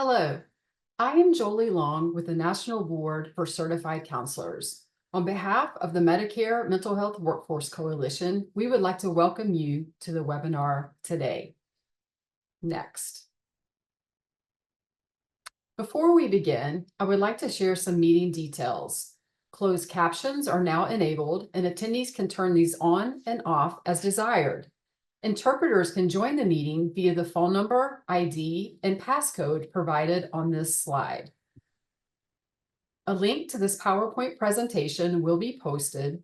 Hello, I am Jolie Long with the National Board for Certified Counselors. On behalf of the Medicare Mental Health Workforce Coalition, we would like to welcome you to the webinar today. Next. Before we begin, I would like to share some meeting details. Closed captions are now enabled, and attendees can turn these on and off as desired. Interpreters can join the meeting via the phone number, ID, and passcode provided on this slide. A link to this PowerPoint presentation will be posted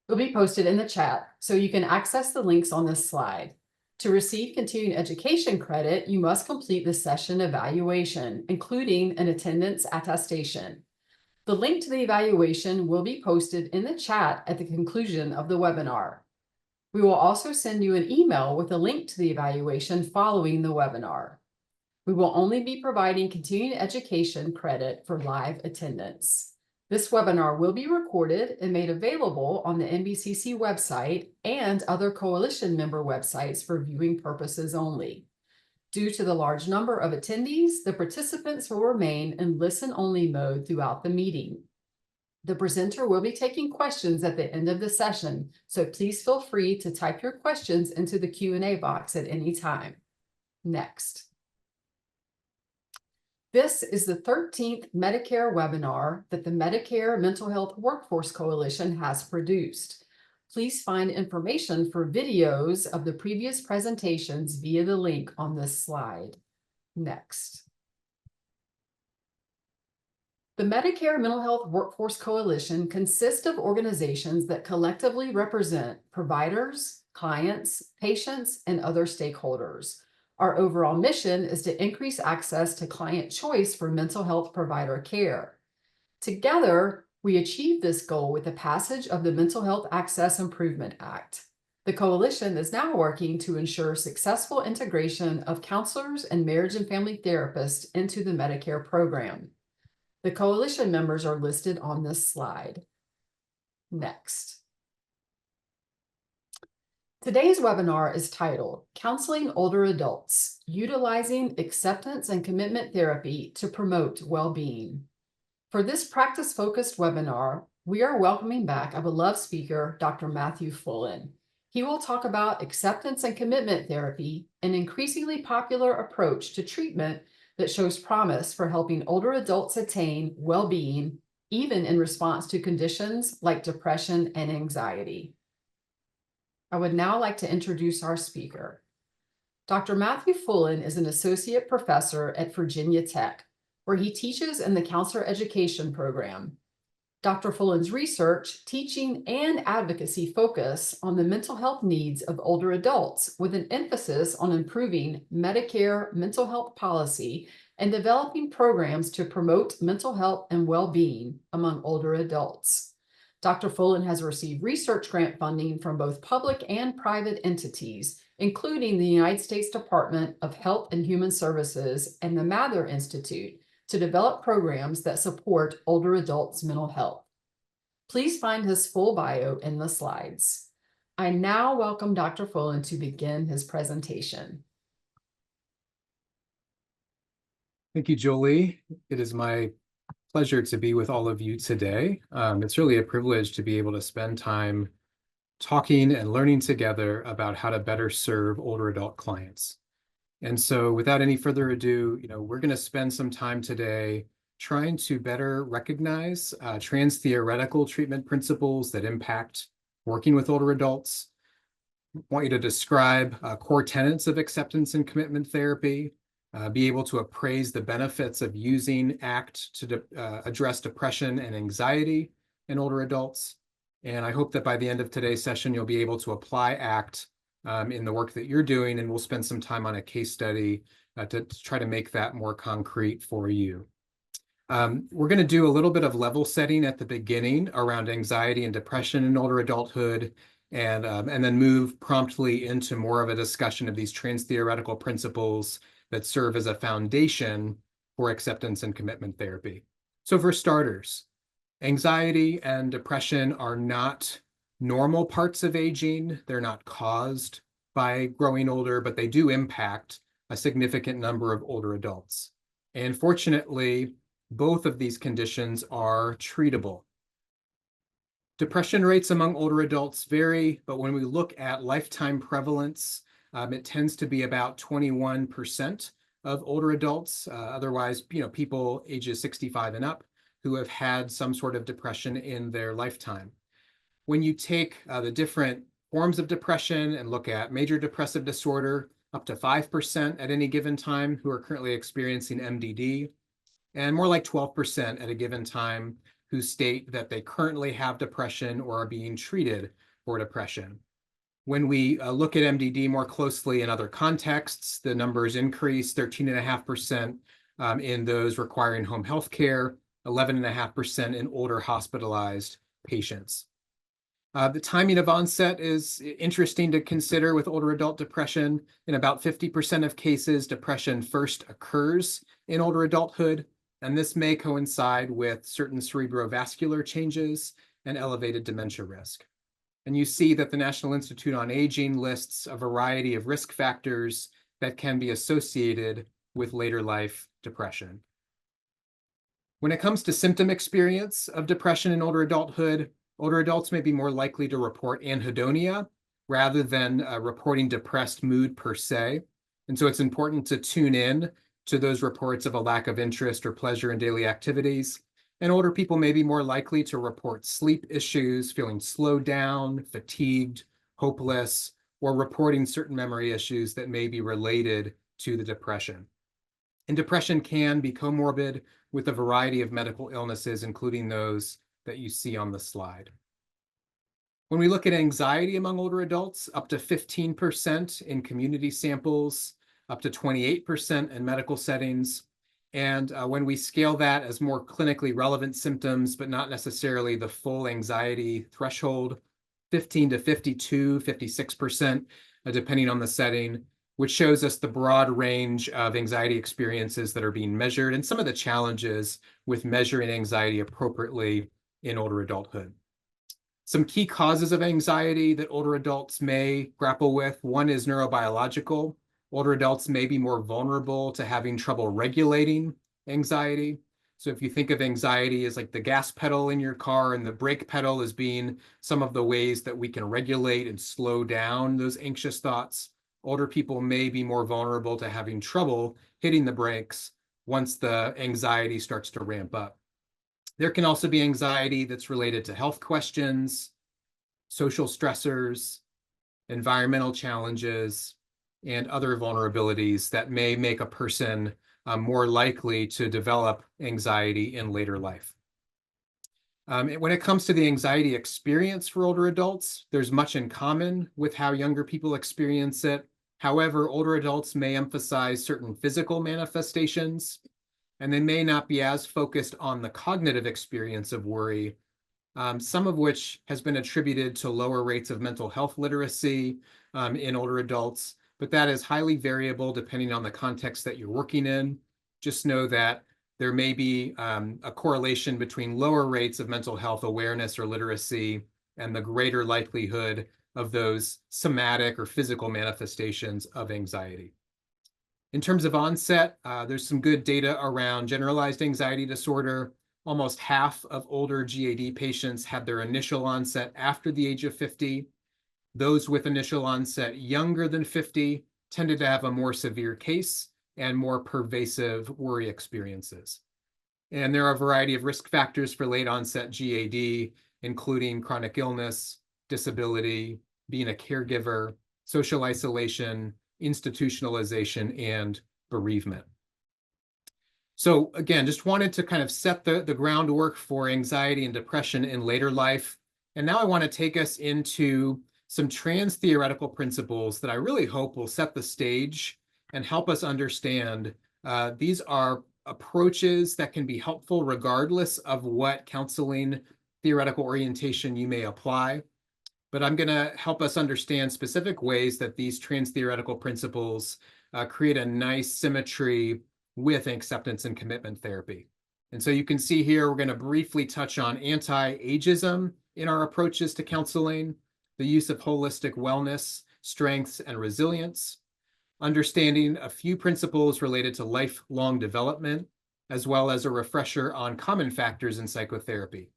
in the chat, so you can access the links on this slide. To receive continuing education credit, you must complete the session evaluation, including an attendance attestation. The link to the evaluation will be posted in the chat at the conclusion of the webinar. We will also send you an email with a link to the evaluation following the webinar. We will only be providing continuing education credit for live attendance. This webinar will be recorded and made available on the MDCC website and other coalition member websites for viewing purposes only. Due to the large number of attendees, the participants will remain in listen-only mode throughout the meeting. The presenter will be taking questions at the end of the session, so please feel free to type your questions into the Q&A box at any time. Next. This is the 13th Medicare webinar that the Medicare Mental Health Workforce Coalition has produced. Please find information for videos of the previous presentations via the link on this slide. Next. The Medicare Mental Health Workforce Coalition consists of organizations that collectively represent providers, clients, patients, and other stakeholders. Our overall mission is to increase access to client choice for mental health provider care. Together, we achieve this goal with the passage of the Mental Health Access Improvement Act. The coalition is now working to ensure successful integration of counselors and marriage and family therapists into the Medicare program. The coalition members are listed on this slide. Next. Today's webinar is titled Counseling Older Adults, Utilizing Acceptance and Commitment Therapy to Promote Well-Being. For this practice-focused webinar, we are welcoming back a beloved speaker, Dr. Matthew Fullen. He will talk about acceptance and commitment therapy, an increasingly popular approach to treatment that shows promise for helping older adults attain well-being, even in response to conditions like depression and anxiety. I would now like to introduce our speaker. Dr. Matthew Fullen is an associate professor at Virginia Tech, where he teaches in the counselor education program. Dr. Fullen's research, teaching, and advocacy focus on the mental health needs of older adults, with an emphasis on improving Medicare mental health policy and developing programs to promote mental health and well-being among older adults. Dr. Fullen has received research grant funding from both public and private entities, including the United States Department of Health and Human Services and the Mather Institute, to develop programs that support older adults' mental health. Please find his full bio in the slides. I now welcome Dr. Fullen to begin his presentation. Thank you, Jolie. It is my pleasure to be with all of you today. It's really a privilege to be able to spend time talking and learning together about how to better serve older adult clients. And so without any further ado, we're going to spend some time today trying to better recognize transtheoretical treatment principles that impact working with older adults. I want you to describe core tenets of acceptance and commitment therapy, be able to appraise the benefits of using ACT to address depression and anxiety in older adults. And I hope that by the end of today's session, you'll be able to apply ACT in the work that you're doing, and we'll spend some time on a case study to try to make that more concrete for you. We're going to do a little bit of level setting at the beginning around anxiety and depression in older adulthood, and then move promptly into more of a discussion of these transtheoretical principles that serve as a foundation for acceptance and commitment therapy. So for starters, anxiety and depression are not normal parts of aging. They're not caused by growing older, but they do impact a significant number of older adults. And fortunately, both of these conditions are treatable. Depression rates among older adults vary, but when we look at lifetime prevalence, it tends to be about 21% of older adults, otherwise, people ages 65 and up who have had some sort of depression in their lifetime. When you take the different forms of depression and look at major depressive disorder, up to 5% at any given time who are currently experiencing MDD, and more like 12% at a given time who state that they currently have depression or are being treated for depression. When we look at MDD more closely in other contexts, the numbers increase 13.5% in those requiring home health care, 11.5% in older hospitalized patients. The timing of onset is interesting to consider with older adult depression. In about 50% of cases, depression first occurs in older adulthood, and this may coincide with certain cerebrovascular changes and elevated dementia risk. And you see that the National Institute on Aging lists a variety of risk factors that can be associated with later life depression. When it comes to symptom experience of depression in older adulthood, older adults may be more likely to report anhedonia rather than reporting depressed mood per se. And so it's important to tune in to those reports of a lack of interest or pleasure in daily activities. And older people may be more likely to report sleep issues, feeling slowed down, fatigued, hopeless, or reporting certain memory issues that may be related to the depression. And depression can be comorbid with a variety of medical illnesses, including those that you see on the slide. When we look at anxiety among older adults, up to 15% in community samples, up to 28% in medical settings. And when we scale that as more clinically relevant symptoms, but not necessarily the full anxiety threshold, 15 to 52, 56%, depending on the setting, which shows us the broad range of anxiety experiences that are being measured and some of the challenges with measuring anxiety appropriately in older adulthood. Some key causes of anxiety that older adults may grapple with. One is neurobiological. Older adults may be more vulnerable to having trouble regulating anxiety. So if you think of anxiety as like the gas pedal in your car and the brake pedal as being some of the ways that we can regulate and slow down those anxious thoughts, older people may be more vulnerable to having trouble hitting the brakes once the anxiety starts to ramp up. There can also be anxiety that's related to health questions, social stressors, environmental challenges, and other vulnerabilities that may make a person more likely to develop anxiety in later life. When it comes to the anxiety experience for older adults, there's much in common with how younger people experience it. However, older adults may emphasize certain physical manifestations, and they may not be as focused on the cognitive experience of worry, some of which has been attributed to lower rates of mental health literacy in older adults, but that is highly variable depending on the context that you're working in. Just know that there may be a correlation between lower rates of mental health awareness or literacy and the greater likelihood of those somatic or physical manifestations of anxiety. In terms of onset, there's some good data around generalized anxiety disorder. Almost half of older GAD patients had their initial onset after the age of 50. Those with initial onset younger than 50 tended to have a more severe case and more pervasive worry experiences. And there are a variety of risk factors for late onset GAD, including chronic illness, disability, being a caregiver, social isolation, institutionalization, and bereavement. So again, just wanted to kind of set the groundwork for anxiety and depression in later life. And now I want to take us into some trans-theoretical principles that I really hope will set the stage and help us understand. These are approaches that can be helpful regardless of what counseling theoretical orientation you may apply. But I'm going to help us understand specific ways that these trans-theoretical principles create a nice symmetry with acceptance and commitment therapy. And so you can see here, we're going to briefly touch on anti-ageism in our approaches to counseling, the use of holistic wellness, strengths, and resilience, understanding a few principles related to lifelong development, as well as a refresher on common factors in psychotherapy.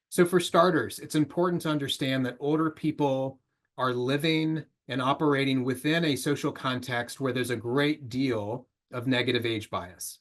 So for starters, it's important to understand that older people are living and operating within a social context where there's a great deal of negative age bias.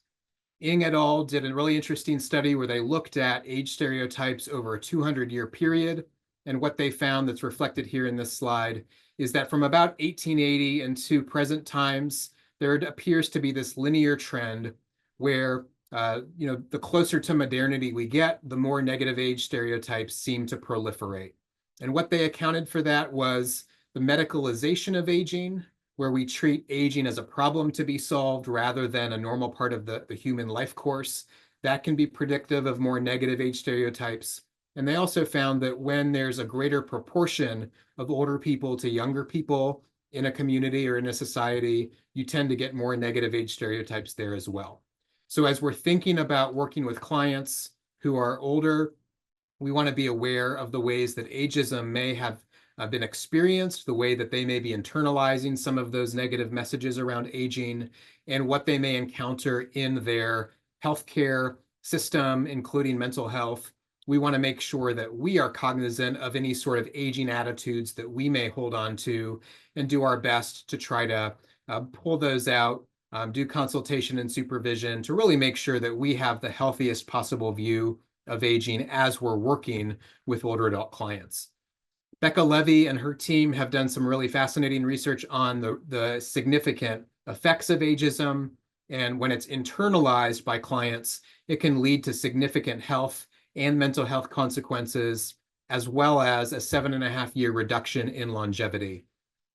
Ng et al. Did a really interesting study where they looked at age stereotypes over a 200-year period. And what they found that's reflected here in this slide is that from about 1880 into present times, there appears to be this linear trend where the closer to modernity we get, the more negative age stereotypes seem to proliferate. And what they accounted for that was the medicalization of aging, where we treat aging as a problem to be solved rather than a normal part of the human life course. That can be predictive of more negative age stereotypes. And they also found that when there's a greater proportion of older people to younger people in a community or in a society, you tend to get more negative age stereotypes there as well. So as we're thinking about working with clients who are older, we want to be aware of the ways that ageism may have been experienced, the way that they may be internalizing some of those negative messages around aging, and what they may encounter in their healthcare system, including mental health. We want to make sure that we are cognizant of any sort of aging attitudes that we may hold on to and do our best to try to pull those out, do consultation and supervision to really make sure that we have the healthiest possible view of aging as we're working with older adult clients. Becca Levy and her team have done some really fascinating research on the significant effects of ageism. And when it's internalized by clients, it can lead to significant health and mental health consequences, as well as a 7.5-year reduction in longevity.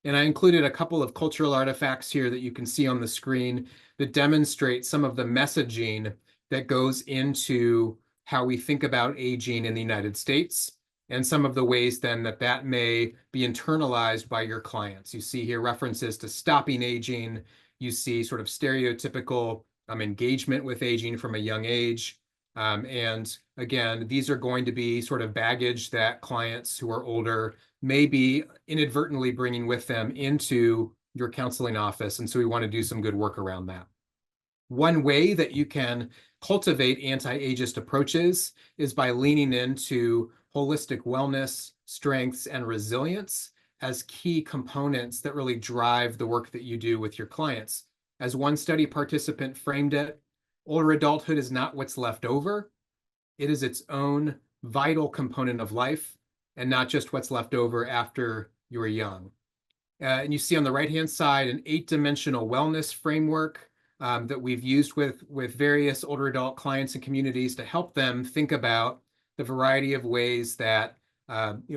And I included a couple of cultural artifacts here that you can see on the screen that demonstrate some of the messaging that goes into how we think about aging in the United States, and some of the ways then that may be internalized by your clients. You see here references to stopping aging. You see sort of stereotypical engagement with aging from a young age. And again, these are going to be sort of baggage that clients who are older may be inadvertently bringing with them into your counseling office. And so we want to do some good work around that. One way that you can cultivate anti-ageist approaches is by leaning into holistic wellness, strengths, and resilience as key components that really drive the work that you do with your clients. As one study participant framed it, older adulthood is not what's left over. It is its own vital component of life and not just what's left over after you're young. And you see on the right-hand side an 8-dimensional wellness framework that we've used with various older adult clients and communities to help them think about the variety of ways that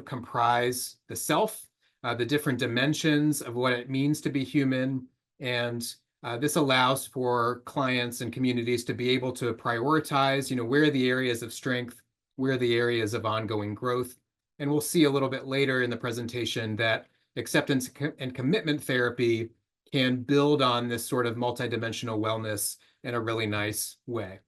comprise the self, the different dimensions of what it means to be human. And this allows for clients and communities to be able to prioritize, where are the areas of strength, where are the areas of ongoing growth. And we'll see a little bit later in the presentation that acceptance and commitment therapy can build on this sort of multidimensional wellness in a really nice way.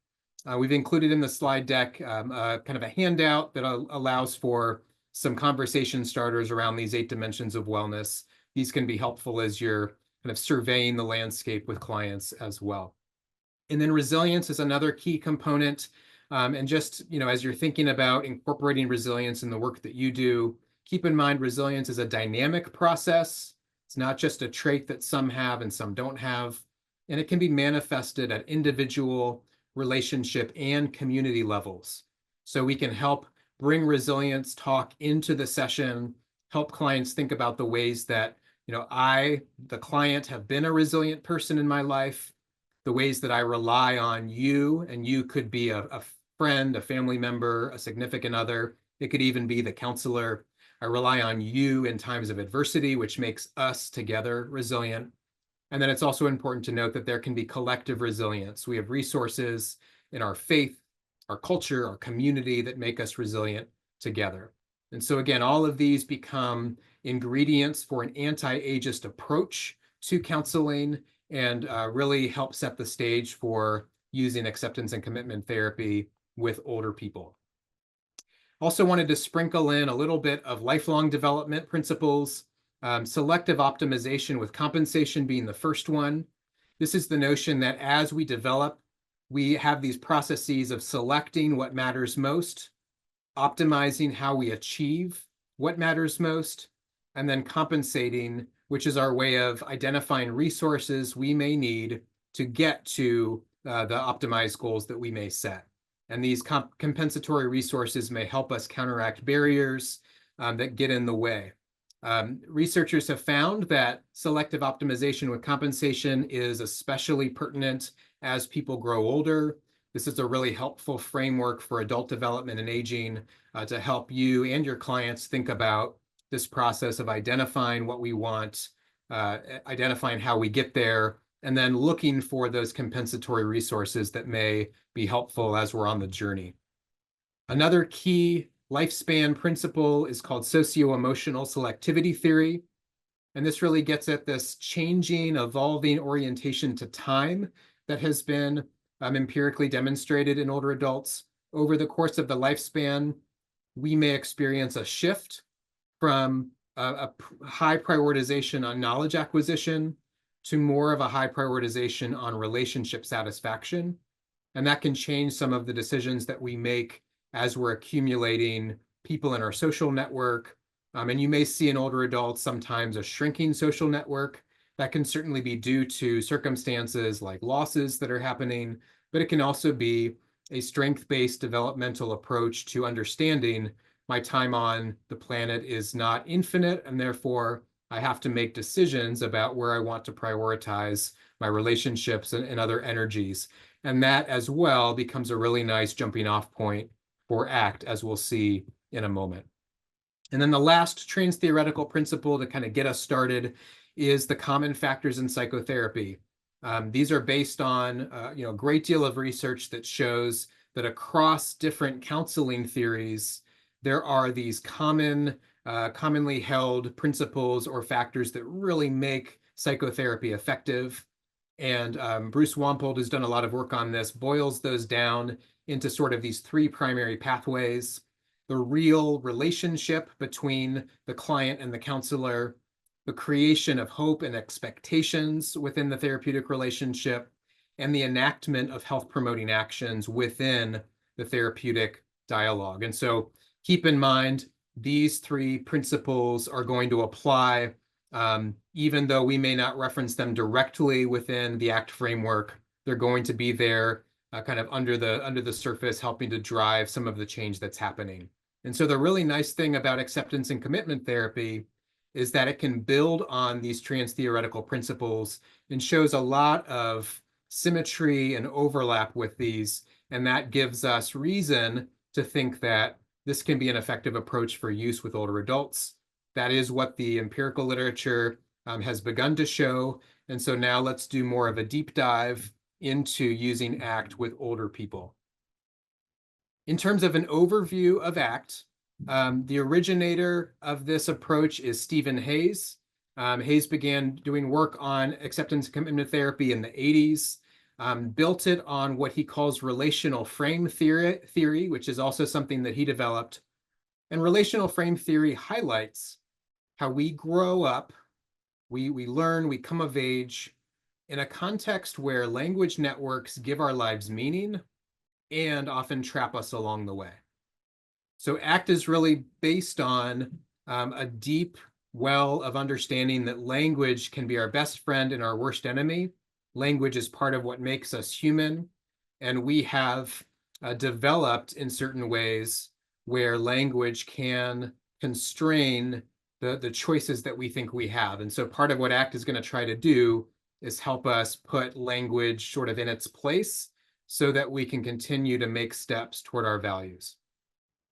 We've included in the slide deck kind of a handout that allows for some conversation starters around these 8 dimensions of wellness. These can be helpful as you're kind of surveying the landscape with clients as well. And then resilience is another key component. And just, as you're thinking about incorporating resilience in the work that you do, keep in mind resilience is a dynamic process. It's not just a trait that some have and some don't have. And it can be manifested at individual, relationship, and community levels. So we can help bring resilience talk into the session, help clients think about the ways that, I, the client, have been a resilient person in my life, the ways that I rely on you, and you could be a friend, a family member, a significant other. It could even be the counselor. I rely on you in times of adversity, which makes us together resilient. And then it's also important to note that there can be collective resilience. We have resources in our faith, our culture, our community that make us resilient together. And so again, all of these become ingredients for an anti-ageist approach to counseling and really help set the stage for using acceptance and commitment therapy with older people. Also wanted to sprinkle in a little bit of lifelong development principles. Selective optimization with compensation being the first one. This is the notion that as we develop, we have these processes of selecting what matters most, optimizing how we achieve what matters most, and then compensating, which is our way of identifying resources we may need to get to the optimized goals that we may set. And these compensatory resources may help us counteract barriers that get in the way. Researchers have found that selective optimization with compensation is especially pertinent as people grow older. This is a really helpful framework for adult development and aging to help you and your clients think about this process of identifying what we want, identifying how we get there, and then looking for those compensatory resources that may be helpful as we're on the journey. Another key lifespan principle is called socio-emotional selectivity theory. And this really gets at this changing, evolving orientation to time that has been empirically demonstrated in older adults. Over the course of the lifespan, we may experience a shift from a high prioritization on knowledge acquisition to more of a high prioritization on relationship satisfaction. And that can change some of the decisions that we make as we're accumulating people in our social network. And you may see in older adults sometimes a shrinking social network. That can certainly be due to circumstances like losses that are happening, but it can also be a strength-based developmental approach to understanding my time on the planet is not infinite, and therefore I have to make decisions about where I want to prioritize my relationships and other energies. And that as well becomes a really nice jumping off point for ACT, as we'll see in a moment. And then the last trans-theoretical principle to kind of get us started is the common factors in psychotherapy. These are based on a great deal of research that shows that across different counseling theories, there are these commonly held principles or factors that really make psychotherapy effective. And Bruce Wampold has done a lot of work on this, boils those down into sort of these three primary pathways: the real relationship between the client and the counselor, the creation of hope and expectations within the therapeutic relationship, and the enactment of health-promoting actions within the therapeutic dialogue. And so keep in mind, these three principles are going to apply even though we may not reference them directly within the ACT framework. They're going to be there kind of under the surface, helping to drive some of the change that's happening. And so the really nice thing about acceptance and commitment therapy is that it can build on these trans-theoretical principles and shows a lot of symmetry and overlap with these. And that gives us reason to think that this can be an effective approach for use with older adults. That is what the empirical literature has begun to show. And so now let's do more of a deep dive into using ACT with older people. In terms of an overview of ACT, the originator of this approach is Stephen Hayes. Hayes began doing work on acceptance and commitment therapy in the 80s, built it on what he calls relational frame theory, which is also something that he developed. And relational frame theory highlights how we grow up, we learn, we come of age in a context where language networks give our lives meaning and often trap us along the way. So ACT is really based on a deep well of understanding that language can be our best friend and our worst enemy. Language is part of what makes us human, and we have developed in certain ways where language can constrain the choices that we think we have. And so part of what ACT is going to try to do is help us put language sort of in its place so that we can continue to make steps toward our values.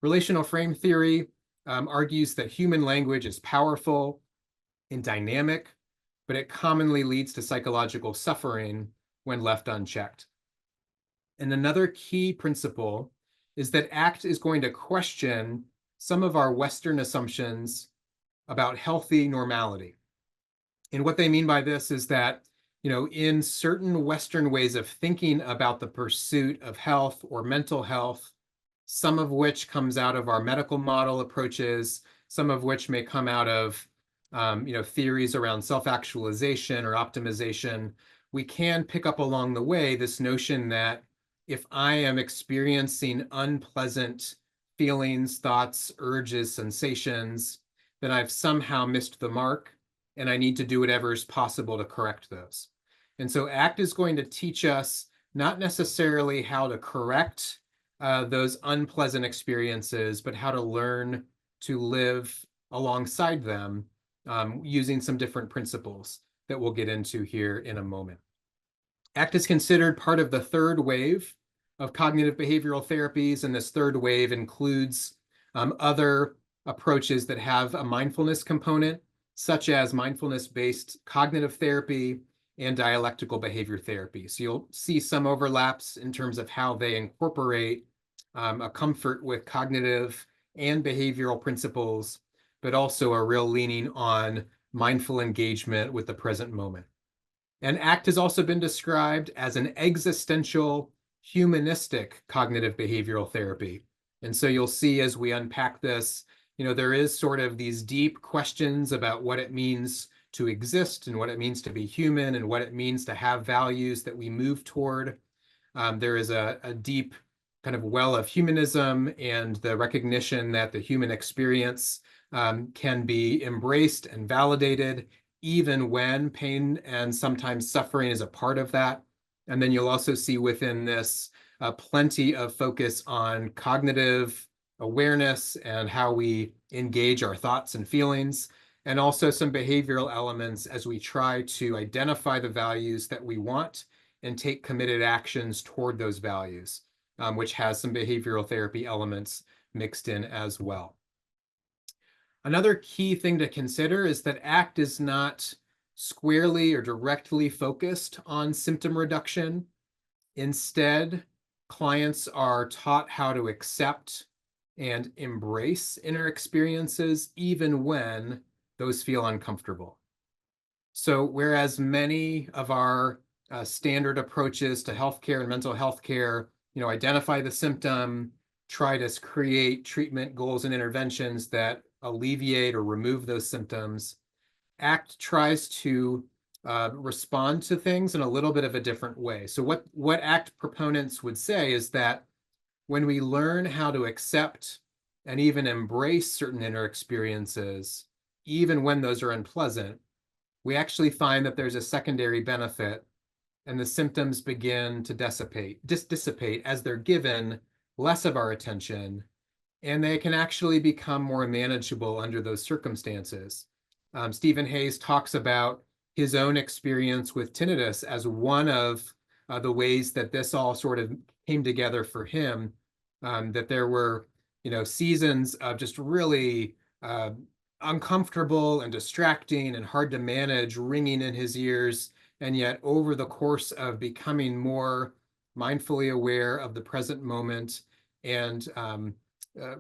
Relational frame theory argues that human language is powerful and dynamic, but it commonly leads to psychological suffering when left unchecked. And another key principle is that ACT is going to question some of our Western assumptions about healthy normality. And what they mean by this is that, in certain Western ways of thinking about the pursuit of health or mental health, some of which comes out of our medical model approaches, some of which may come out of theories around self-actualization or optimization, we can pick up along the way this notion that if I am experiencing unpleasant feelings, thoughts, urges, sensations, then I've somehow missed the mark and I need to do whatever is possible to correct those. And so ACT is going to teach us not necessarily how to correct those unpleasant experiences, but how to learn to live alongside them using some different principles that we'll get into here in a moment. ACT is considered part of the third wave of cognitive behavioral therapies, and this third wave includes other approaches that have a mindfulness component, such as mindfulness-based cognitive therapy and dialectical behavior therapy. So you'll see some overlaps in terms of how they incorporate a comfort with cognitive and behavioral principles, but also a real leaning on mindful engagement with the present moment. And ACT has also been described as an existential, humanistic cognitive behavioral therapy. And so you'll see as we unpack this, there is sort of these deep questions about what it means to exist and what it means to be human and what it means to have values that we move toward. There is a deep kind of well of humanism and the recognition that the human experience can be embraced and validated, even when pain and sometimes suffering is a part of that. And then you'll also see within this plenty of focus on cognitive awareness and how we engage our thoughts and feelings, and also some behavioral elements as we try to identify the values that we want and take committed actions toward those values, which has some behavioral therapy elements mixed in as well. Another key thing to consider is that ACT is not squarely or directly focused on symptom reduction. Instead, clients are taught how to accept and embrace inner experiences, even when those feel uncomfortable. So whereas many of our standard approaches to healthcare and mental health care, identify the symptom, try to create treatment goals and interventions that alleviate or remove those symptoms, ACT tries to respond to things in a little bit of a different way. So what ACT proponents would say is that when we learn how to accept and even embrace certain inner experiences, even when those are unpleasant, we actually find that there's a secondary benefit and the symptoms begin to dissipate as they're given less of our attention, and they can actually become more manageable under those circumstances. Stephen Hayes talks about his own experience with tinnitus as one of the ways that this all sort of came together for him, that there were, seasons of just really uncomfortable and distracting and hard to manage ringing in his ears. And yet over the course of becoming more mindfully aware of the present moment and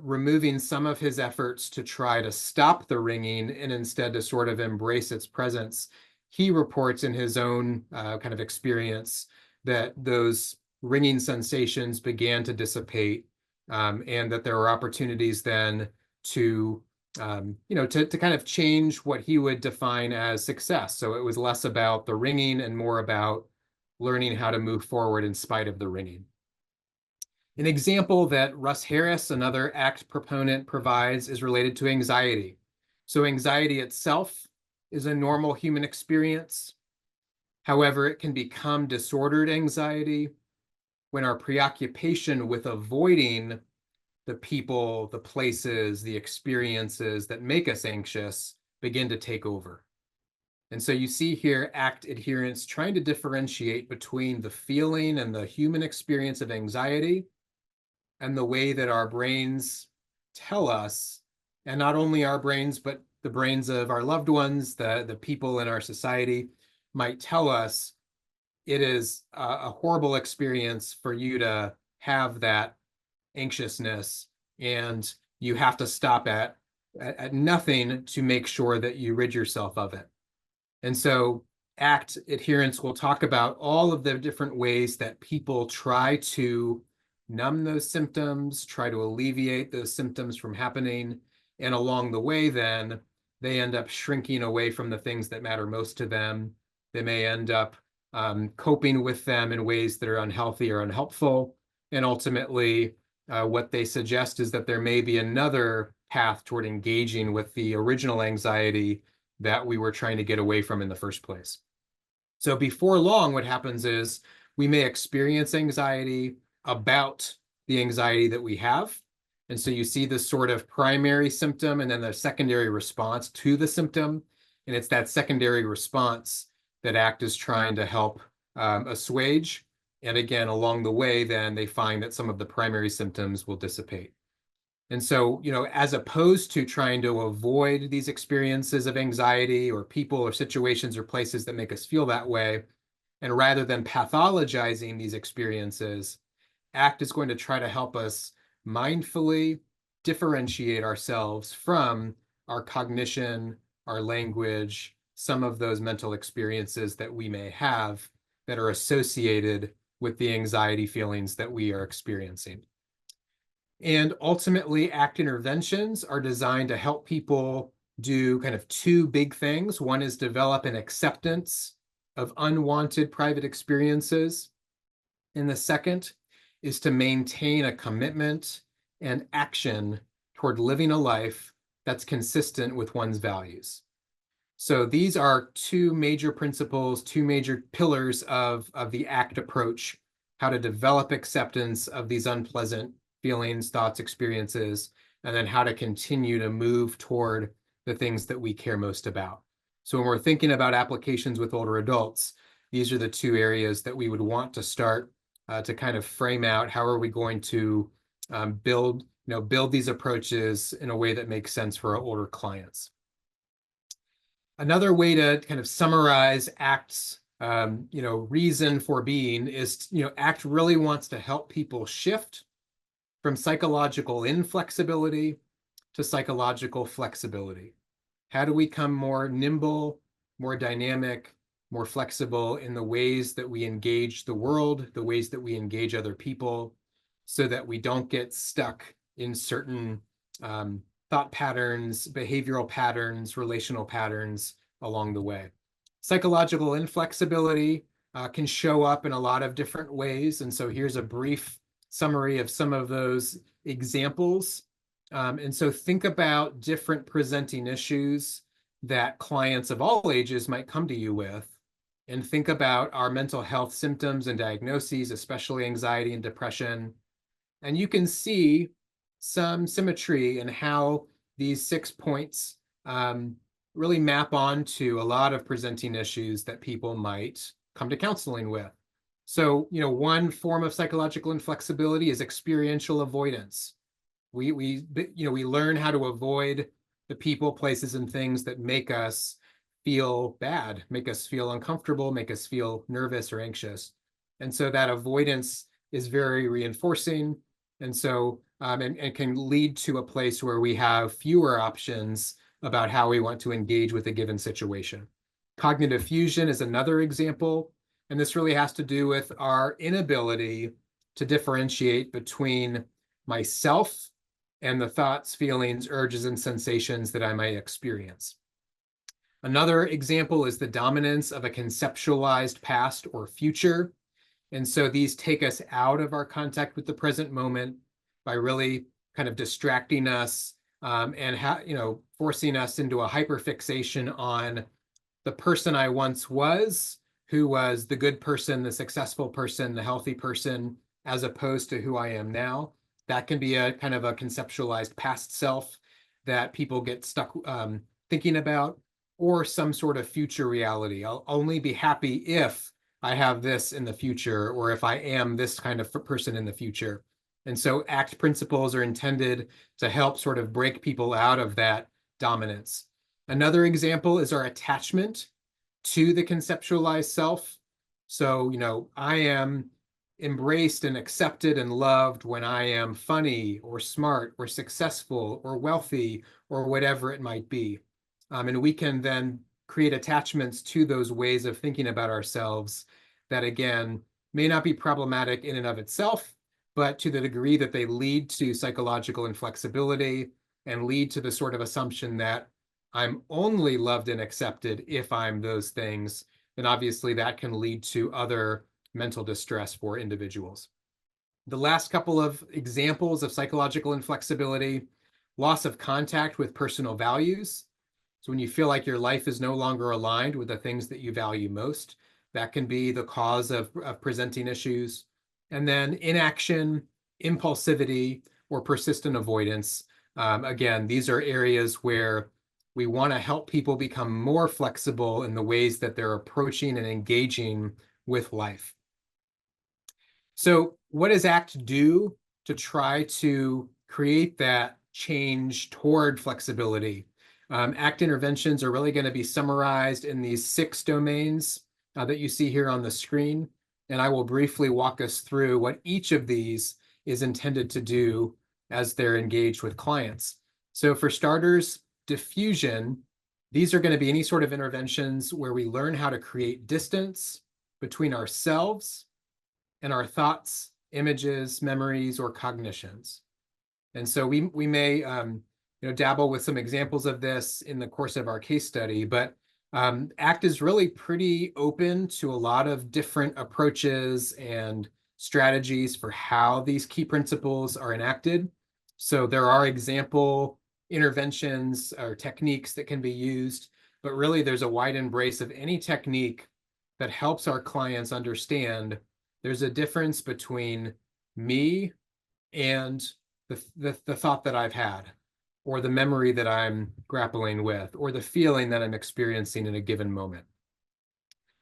removing some of his efforts to try to stop the ringing and instead to sort of embrace its presence, he reports in his own kind of experience that those ringing sensations began to dissipate, and that there were opportunities then to kind of change what he would define as success. So it was less about the ringing and more about learning how to move forward in spite of the ringing. An example that Russ Harris, another ACT proponent, provides is related to anxiety. So anxiety itself is a normal human experience. However, it can become disordered anxiety when our preoccupation with avoiding the people, the places, the experiences that make us anxious begin to take over. And so you see here ACT adherents trying to differentiate between the feeling and the human experience of anxiety and the way that our brains tell us, and not only our brains, but the brains of our loved ones, the people in our society might tell us it is a horrible experience for you to have that anxiousness, and you have to stop at nothing to make sure that you rid yourself of it. And so ACT adherents will talk about all of the different ways that people try to numb those symptoms, try to alleviate those symptoms from happening. And along the way, then, they end up shrinking away from the things that matter most to them. They may end up coping with them in ways that are unhealthy or unhelpful. And ultimately, what they suggest is that there may be another path toward engaging with the original anxiety that we were trying to get away from in the first place. So before long, what happens is we may experience anxiety about the anxiety that we have. And so you see this sort of primary symptom and then the secondary response to the symptom. And it's that secondary response that ACT is trying to help assuage. And again, along the way, then they find that some of the primary symptoms will dissipate. And so, as opposed to trying to avoid these experiences of anxiety or people or situations or places that make us feel that way, and rather than pathologizing these experiences, ACT is going to try to help us mindfully differentiate ourselves from our cognition, our language, some of those mental experiences that we may have that are associated with the anxiety feelings that we are experiencing. And ultimately, ACT interventions are designed to help people do kind of two big things. One is develop an acceptance of unwanted private experiences. And the second is to maintain a commitment and action toward living a life that's consistent with one's values. So these are two major principles, two major pillars of the ACT approach, how to develop acceptance of these unpleasant feelings, thoughts, experiences, and then how to continue to move toward the things that we care most about. So when we're thinking about applications with older adults, these are the two areas that we would want to start to kind of frame out how are we going to build these approaches in a way that makes sense for our older clients. Another way to kind of summarize ACT's reason for being is, ACT really wants to help people shift from psychological inflexibility to psychological flexibility. How do we become more nimble, more dynamic, more flexible in the ways that we engage the world, the ways that we engage other people, so that we don't get stuck in certain thought patterns, behavioral patterns, relational patterns along the way. Psychological inflexibility can show up in a lot of different ways. And so here's a brief summary of some of those examples. And so think about different presenting issues that clients of all ages might come to you with, and think about our mental health symptoms and diagnoses, especially anxiety and depression. And you can see some symmetry in how these 6 points really map onto a lot of presenting issues that people might come to counseling with. So, one form of psychological inflexibility is experiential avoidance. We learn how to avoid the people, places, and things that make us feel bad, make us feel uncomfortable, make us feel nervous or anxious. And so that avoidance is very reinforcing. And so, and can lead to a place where we have fewer options about how we want to engage with a given situation. Cognitive fusion is another example. And this really has to do with our inability to differentiate between myself and the thoughts, feelings, urges, and sensations that I might experience. Another example is the dominance of a conceptualized past or future. And so these take us out of our contact with the present moment by really kind of distracting us and forcing us into a hyperfixation on the person I once was, who was the good person, the successful person, the healthy person, as opposed to who I am now. That can be a kind of a conceptualized past self that people get stuck thinking about, or some sort of future reality. I'll only be happy if I have this in the future, or if I am this kind of person in the future. And so ACT principles are intended to help sort of break people out of that dominance. Another example is our attachment to the conceptualized self. So, I am embraced and accepted and loved when I am funny or smart or successful or wealthy or whatever it might be. And we can then create attachments to those ways of thinking about ourselves that, again, may not be problematic in and of itself, but to the degree that they lead to psychological inflexibility and lead to the sort of assumption that I'm only loved and accepted if I'm those things, then obviously that can lead to other mental distress for individuals. The last couple of examples of psychological inflexibility: loss of contact with personal values. So when you feel like your life is no longer aligned with the things that you value most, that can be the cause of presenting issues. And then inaction, impulsivity, or persistent avoidance. Again, these are areas where we want to help people become more flexible in the ways that they're approaching and engaging with life. So what does ACT do to try to create that change toward flexibility? ACT interventions are really going to be summarized in these 6 domains that you see here on the screen. And I will briefly walk us through what each of these is intended to do as they're engaged with clients. So for starters, diffusion, these are going to be any sort of interventions where we learn how to create distance between ourselves and our thoughts, images, memories, or cognitions. And so we may dabble with some examples of this in the course of our case study, but ACT is really pretty open to a lot of different approaches and strategies for how these key principles are enacted. So there are example interventions or techniques that can be used, but really there's a wide embrace of any technique that helps our clients understand there's a difference between me and the thought that I've had, or the memory that I'm grappling with, or the feeling that I'm experiencing in a given moment.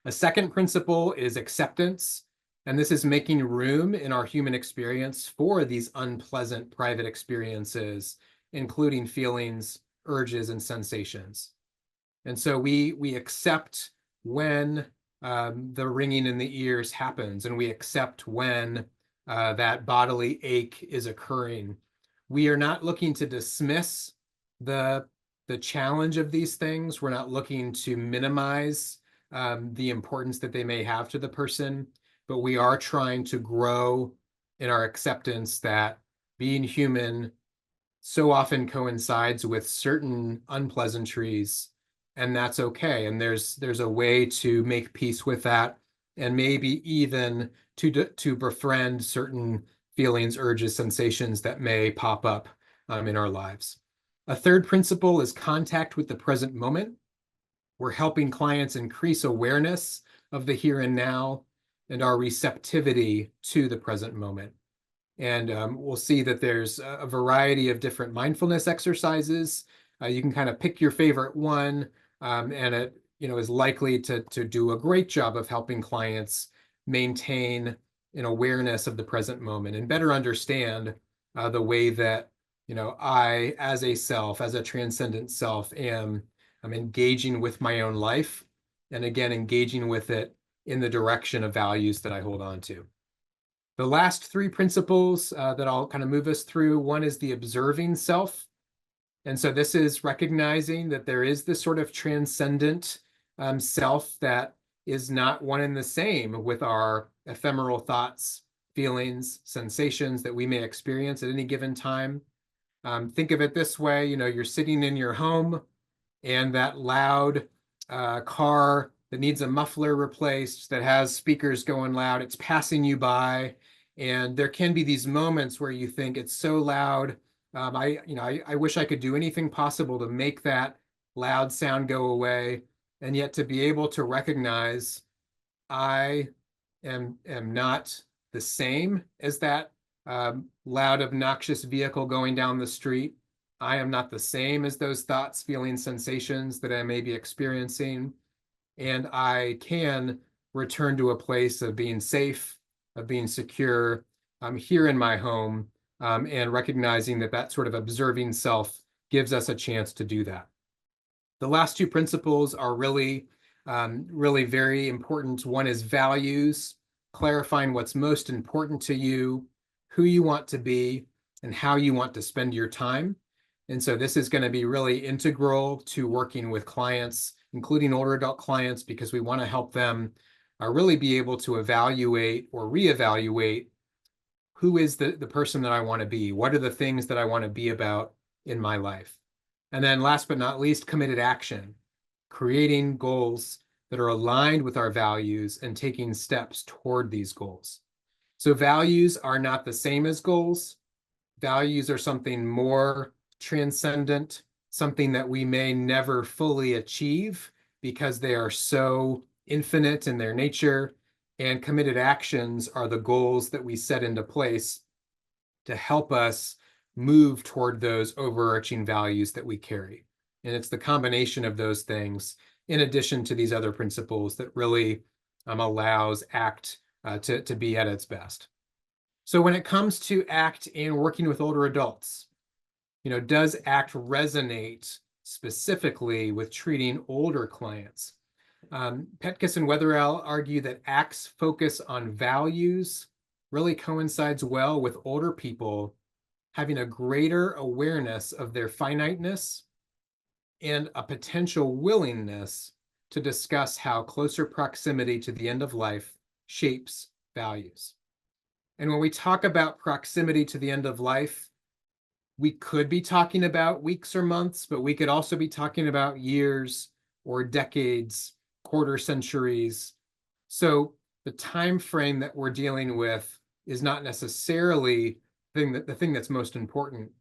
A second principle is acceptance, and this is making room in our human experience for these unpleasant private experiences, including feelings, urges, and sensations. And so we accept when the ringing in the ears happens, and we accept when that bodily ache is occurring. We are not looking to dismiss the challenge of these things. We're not looking to minimize the importance that they may have to the person, but we are trying to grow in our acceptance that being human so often coincides with certain unpleasantries, and that's okay. And there's a way to make peace with that, and maybe even to befriend certain feelings, urges, sensations that may pop up in our lives. A third principle is contact with the present moment. We're helping clients increase awareness of the here and now and our receptivity to the present moment. And we'll see that there's a variety of different mindfulness exercises. You can kind of pick your favorite one, and it is likely to do a great job of helping clients maintain an awareness of the present moment and better understand the way that I, as a self, as a transcendent self, I'm engaging with my own life, and again engaging with it in the direction of values that I hold on to. The last 3 principles that I'll kind of move us through, one is the observing self. And so this is recognizing that there is this sort of transcendent self that is not one and the same with our ephemeral thoughts, feelings, sensations that we may experience at any given time. Think of it this way, you're sitting in your home, and that loud car that needs a muffler replaced, that has speakers going loud, it's passing you by. And there can be these moments where you think it's so loud. I wish I could do anything possible to make that loud sound go away. And yet to be able to recognize I am not the same as that loud, obnoxious vehicle going down the street. I am not the same as those thoughts, feelings, sensations that I may be experiencing. And I can return to a place of being safe, of being secure. I'm here in my home, and recognizing that sort of observing self gives us a chance to do that. The last 2 principles are really very important. One is values, clarifying what's most important to you, who you want to be, and how you want to spend your time. And so this is going to be really integral to working with clients, including older adult clients, because we want to help them really be able to evaluate or reevaluate who is the person that I want to be? What are the things that I want to be about in my life? And then last but not least, committed action, creating goals that are aligned with our values and taking steps toward these goals. So values are not the same as goals. Values are something more transcendent, something that we may never fully achieve because they are so infinite in their nature. And committed actions are the goals that we set into place to help us move toward those overarching values that we carry. And it's the combination of those things, in addition to these other principles, that really allows ACT to be at its best. So when it comes to ACT and working with older adults, does ACT resonate specifically with treating older clients? Petkus and Weatherall argue that ACT's focus on values really coincides well with older people having a greater awareness of their finiteness and a potential willingness to discuss how closer proximity to the end of life shapes values. And when we talk about proximity to the end of life, we could be talking about weeks or months, but we could also be talking about years or decades, quarter centuries. So the time frame that we're dealing with is not necessarily the thing that's most important.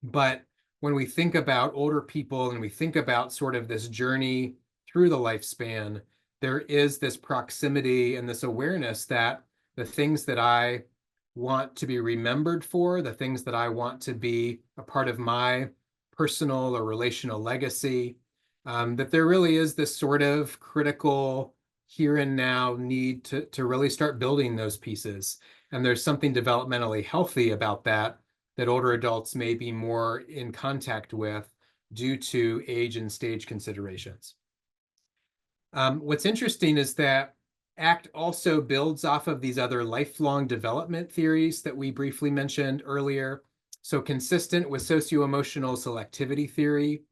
But when we think about older people and we think about sort of this journey through the lifespan, there is this proximity and this awareness that the things that I want to be remembered for, the things that I want to be a part of my personal or relational legacy, that there really is this sort of critical here and now need to really start building those pieces. And there's something developmentally healthy about that older adults may be more in contact with due to age and stage considerations. What's interesting is that ACT also builds off of these other lifelong development theories that we briefly mentioned earlier. So consistent with socio-emotional selectivity theory,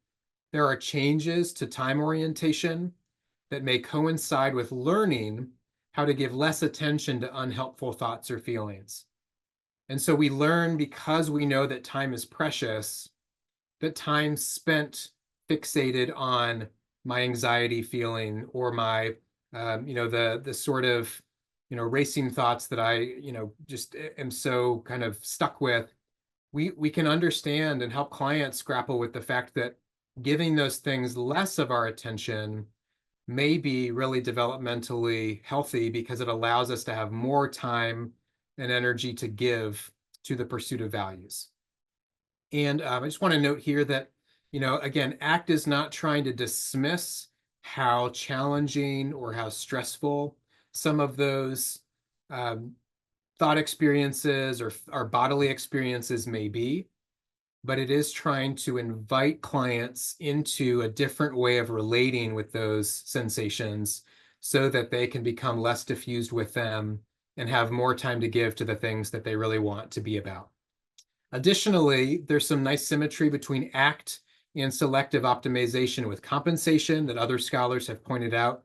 there are changes to time orientation that may coincide with learning how to give less attention to unhelpful thoughts or feelings. And so we learn, because we know that time is precious, that time spent fixated on my anxiety feeling or my, the sort of, racing thoughts that I, just am so kind of stuck with. We can understand and help clients grapple with the fact that giving those things less of our attention may be really developmentally healthy, because it allows us to have more time and energy to give to the pursuit of values. And I just want to note here that, again, ACT is not trying to dismiss how challenging or how stressful some of those thought experiences or bodily experiences may be, but it is trying to invite clients into a different way of relating with those sensations so that they can become less diffused with them and have more time to give to the things that they really want to be about. Additionally, there's some nice symmetry between ACT and selective optimization with compensation that other scholars have pointed out.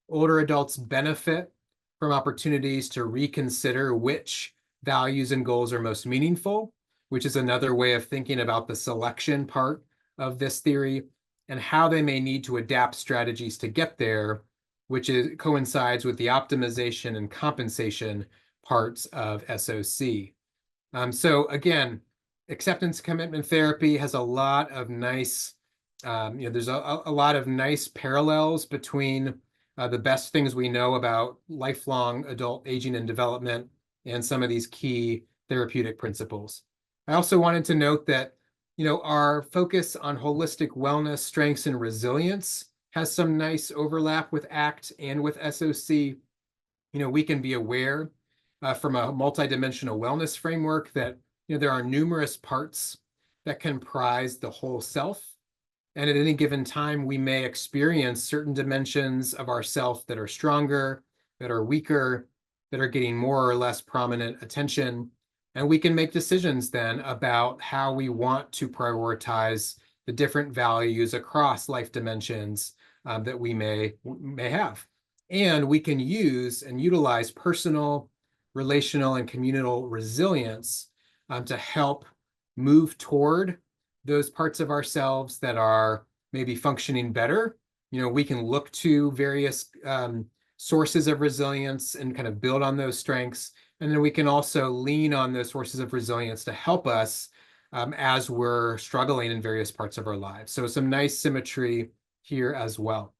Older adults benefit from opportunities to reconsider which values and goals are most meaningful, which is another way of thinking about the selection part of this theory, and how they may need to adapt strategies to get there, which coincides with the optimization and compensation parts of SOC. So again, acceptance commitment therapy has a lot of nice, there's a lot of nice parallels between the best things we know about lifelong adult aging and development and some of these key therapeutic principles. I also wanted to note that, our focus on holistic wellness, strengths, and resilience has some nice overlap with ACT and with SOC. We can be aware from a multidimensional wellness framework that, there are numerous parts that comprise the whole self. And at any given time, we may experience certain dimensions of ourself that are stronger, that are weaker, that are getting more or less prominent attention. And we can make decisions then about how we want to prioritize the different values across life dimensions that we may have. And we can use and utilize personal, relational, and communal resilience to help move toward those parts of ourselves that are maybe functioning better, we can look to various sources of resilience and kind of build on those strengths. And then we can also lean on those sources of resilience to help us as we're struggling in various parts of our lives. So some nice symmetry here as well.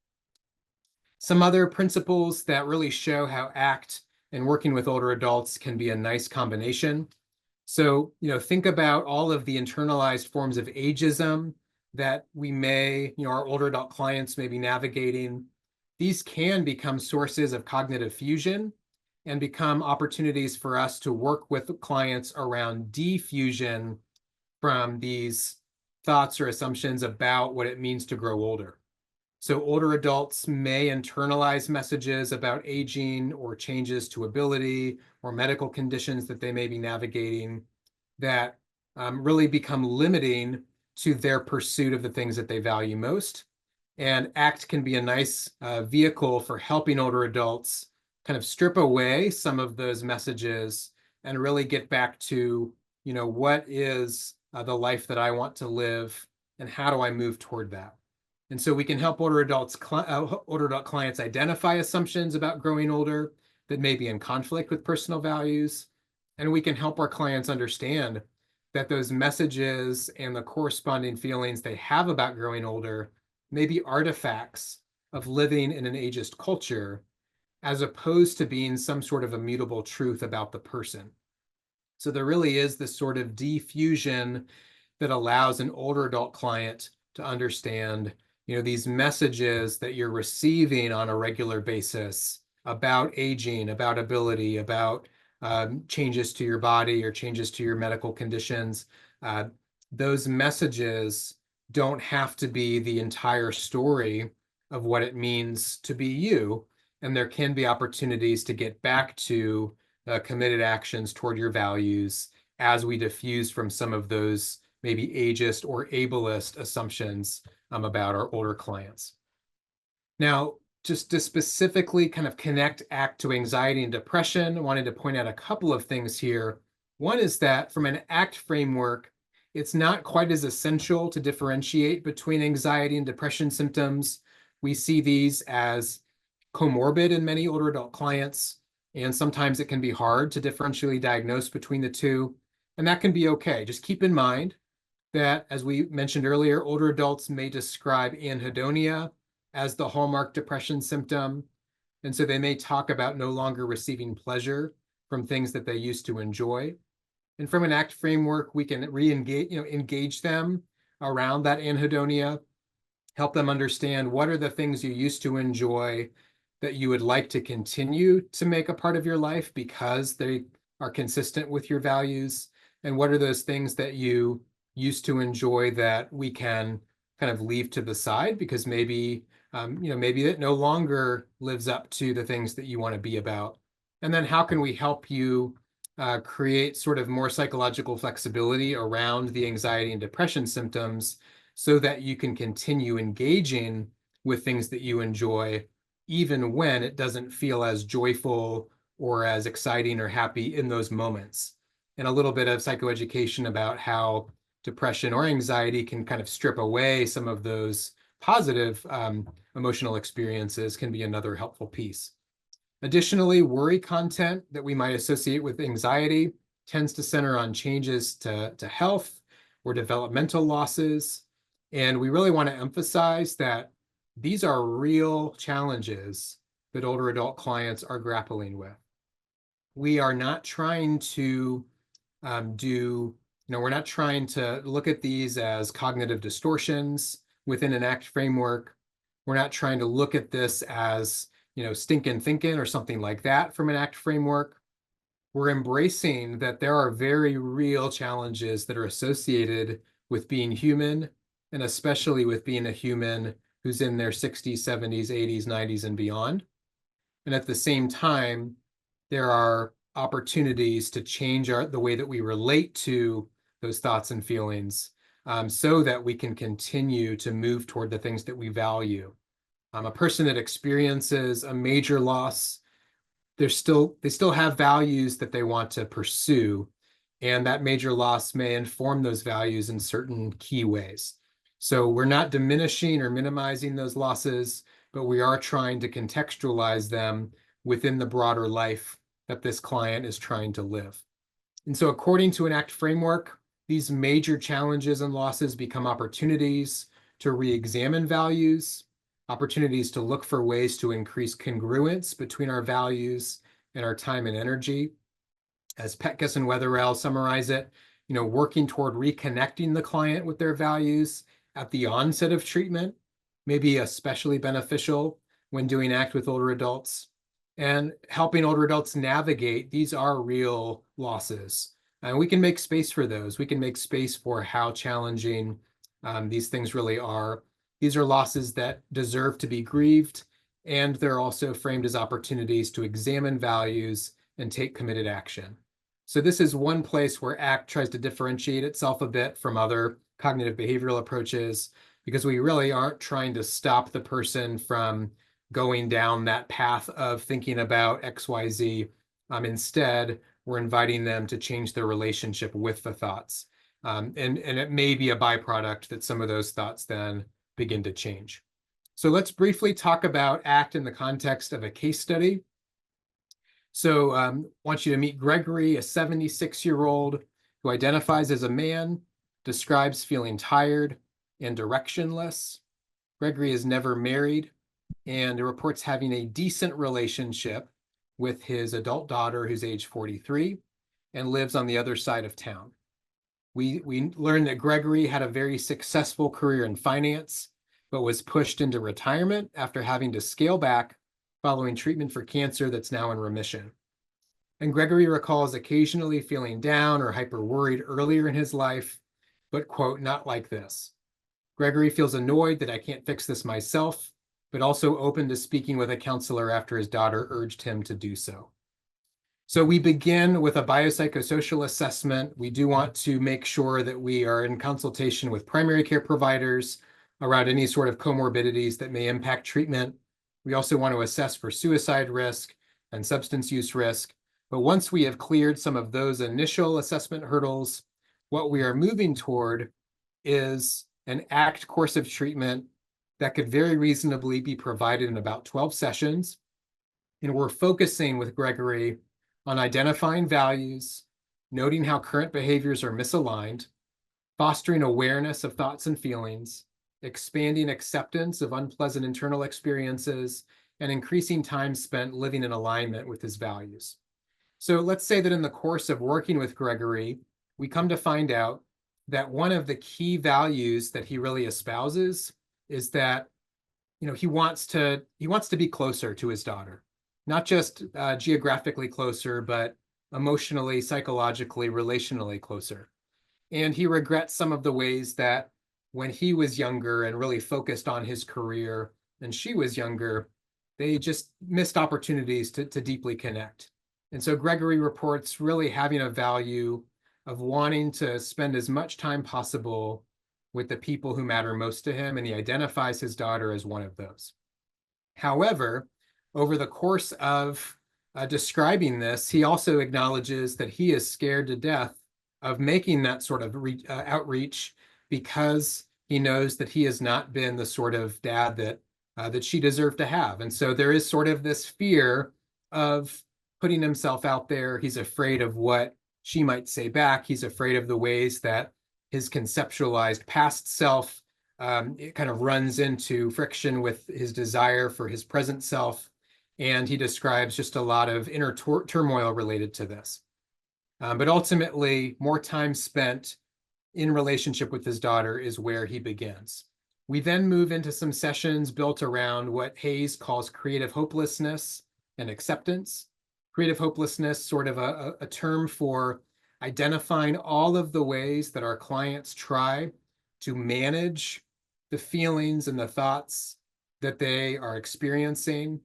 Some other principles that really show how ACT and working with older adults can be a nice combination. So, think about all of the internalized forms of ageism that we may, our older adult clients may be navigating. These can become sources of cognitive fusion and become opportunities for us to work with clients around diffusion from these thoughts or assumptions about what it means to grow older. So older adults may internalize messages about aging or changes to ability or medical conditions that they may be navigating that really become limiting to their pursuit of the things that they value most. And ACT can be a nice vehicle for helping older adults kind of strip away some of those messages and really get back to, what is the life that I want to live and how do I move toward that? And so we can help older adult clients identify assumptions about growing older that may be in conflict with personal values. And we can help our clients understand that those messages and the corresponding feelings they have about growing older may be artifacts of living in an ageist culture, as opposed to being some sort of immutable truth about the person. So there really is this sort of diffusion that allows an older adult client to understand these messages that you're receiving on a regular basis about aging, about ability, about changes to your body or changes to your medical conditions. Those messages don't have to be the entire story of what it means to be you. And there can be opportunities to get back to committed actions toward your values as we diffuse from some of those maybe ageist or ableist assumptions about our older clients. Now, just to specifically kind of connect ACT to anxiety and depression, I wanted to point out a couple of things here. One is that from an ACT framework, it's not quite as essential to differentiate between anxiety and depression symptoms. We see these as comorbid in many older adult clients, and sometimes it can be hard to differentially diagnose between the two, and that can be okay. Just keep in mind that, as we mentioned earlier, older adults may describe anhedonia as the hallmark depression symptom. And so they may talk about no longer receiving pleasure from things that they used to enjoy. And from an ACT framework, we can engage them around that anhedonia, help them understand what are the things you used to enjoy that you would like to continue to make a part of your life because they are consistent with your values, and what are those things that you used to enjoy that we can kind of leave to the side because maybe maybe it no longer lives up to the things that you want to be about. And then how can we help you create sort of more psychological flexibility around the anxiety and depression symptoms so that you can continue engaging with things that you enjoy, even when it doesn't feel as joyful or as exciting or happy in those moments. And a little bit of psychoeducation about how depression or anxiety can kind of strip away some of those positive emotional experiences can be another helpful piece. Additionally, worry content that we might associate with anxiety tends to center on changes to health or developmental losses. And we really want to emphasize that these are real challenges that older adult clients are grappling with. We are not trying to we're not trying to look at these as cognitive distortions within an ACT framework. We're not trying to look at this as, stinking thinking or something like that from an ACT framework. We're embracing that there are very real challenges that are associated with being human, and especially with being a human who's in their 60s, 70s, 80s, 90s, and beyond. And at the same time, there are opportunities to change the way that we relate to those thoughts and feelings so that we can continue to move toward the things that we value. A person that experiences a major loss, they still have values that they want to pursue. and that major loss may inform those values in certain key ways. So we're not diminishing or minimizing those losses, but we are trying to contextualize them within the broader life that this client is trying to live. And so according to an ACT framework, these major challenges and losses become opportunities to re-examine values, opportunities to look for ways to increase congruence between our values and our time and energy. As Petkus and Wetherell summarize it, working toward reconnecting the client with their values at the onset of treatment may be especially beneficial when doing ACT with older adults, and helping older adults navigate these are real losses. And we can make space for those. We can make space for how challenging these things really are. These are losses that deserve to be grieved, and they're also framed as opportunities to examine values and take committed action. So this is one place where ACT tries to differentiate itself a bit from other cognitive behavioral approaches, because we really aren't trying to stop the person from going down that path of thinking about XYZ. Instead, we're inviting them to change their relationship with the thoughts. And it may be a byproduct that some of those thoughts then begin to change. So let's briefly talk about ACT in the context of a case study. So I want you to meet Gregory, a 76-year-old who identifies as a man, describes feeling tired and directionless. Gregory is never married and reports having a decent relationship with his adult daughter, who's age 43, and lives on the other side of town. We learned that Gregory had a very successful career in finance, but was pushed into retirement after having to scale back following treatment for cancer that's now in remission. And Gregory recalls occasionally feeling down or hyper worried earlier in his life, but quote, not like this. Gregory feels annoyed that I can't fix this myself, but also open to speaking with a counselor after his daughter urged him to do so. So we begin with a biopsychosocial assessment. We do want to make sure that we are in consultation with primary care providers around any sort of comorbidities that may impact treatment. We also want to assess for suicide risk and substance use risk. But once we have cleared some of those initial assessment hurdles, what we are moving toward is an ACT course of treatment that could very reasonably be provided in about 12 sessions. And we're focusing with Gregory on identifying values, noting how current behaviors are misaligned, fostering awareness of thoughts and feelings, expanding acceptance of unpleasant internal experiences, and increasing time spent living in alignment with his values. So let's say that in the course of working with Gregory, we come to find out that one of the key values that he really espouses is that he wants to be closer to his daughter, not just geographically closer, but emotionally, psychologically, relationally closer. And he regrets some of the ways that when he was younger and really focused on his career and she was younger, they just missed opportunities to deeply connect. And so Gregory reports really having a value of wanting to spend as much time possible with the people who matter most to him, and he identifies his daughter as one of those. However, over the course of describing this, he also acknowledges that he is scared to death of making that sort of outreach, because he knows that he has not been the sort of dad that she deserved to have. And so there is sort of this fear of putting himself out there. He's afraid of what she might say back. He's afraid of the ways that his conceptualized past self it kind of runs into friction with his desire for his present self. And he describes just a lot of inner turmoil related to this. But ultimately, more time spent in relationship with his daughter is where he begins. We then move into some sessions built around what Hayes calls creative hopelessness and acceptance. Creative hopelessness, sort of a term for identifying all of the ways that our clients try to manage the feelings and the thoughts that they are experiencing,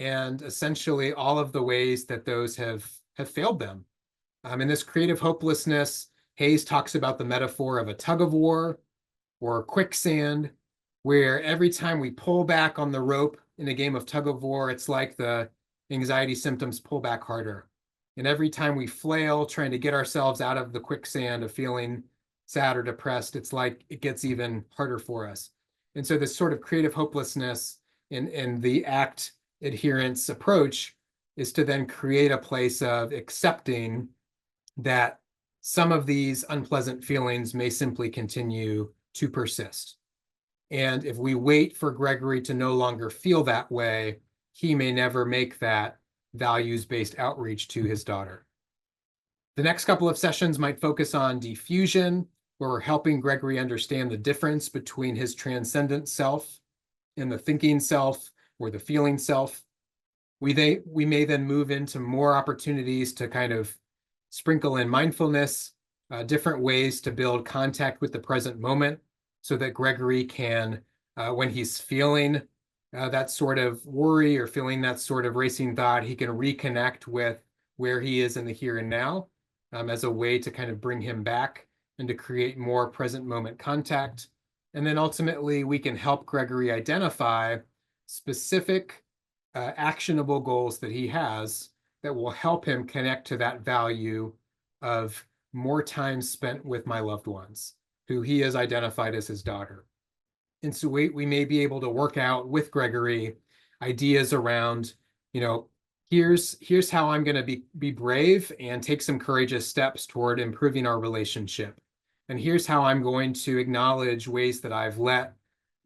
and essentially all of the ways that those have failed them. In this creative hopelessness, Hayes talks about the metaphor of a tug of war or quicksand, where every time we pull back on the rope in a game of tug of war, it's like the anxiety symptoms pull back harder. And every time we flail trying to get ourselves out of the quicksand of feeling sad or depressed, it's like it gets even harder for us. And so this sort of creative hopelessness in the ACT adherence approach is to then create a place of accepting that some of these unpleasant feelings may simply continue to persist. And if we wait for Gregory to no longer feel that way, he may never make that values-based outreach to his daughter. The next couple of sessions might focus on diffusion, where we're helping Gregory understand the difference between his transcendent self and the thinking self or the feeling self. We may then move into more opportunities to kind of sprinkle in mindfulness, different ways to build contact with the present moment so that Gregory can, when he's feeling that sort of worry or feeling that sort of racing thought, he can reconnect with where he is in the here and now as a way to kind of bring him back and to create more present moment contact. And then ultimately, we can help Gregory identify specific actionable goals that he has that will help him connect to that value of more time spent with my loved ones, who he has identified as his daughter. And so we may be able to work out with Gregory ideas around, here's how I'm going to be brave and take some courageous steps toward improving our relationship. And here's how I'm going to acknowledge ways that I've let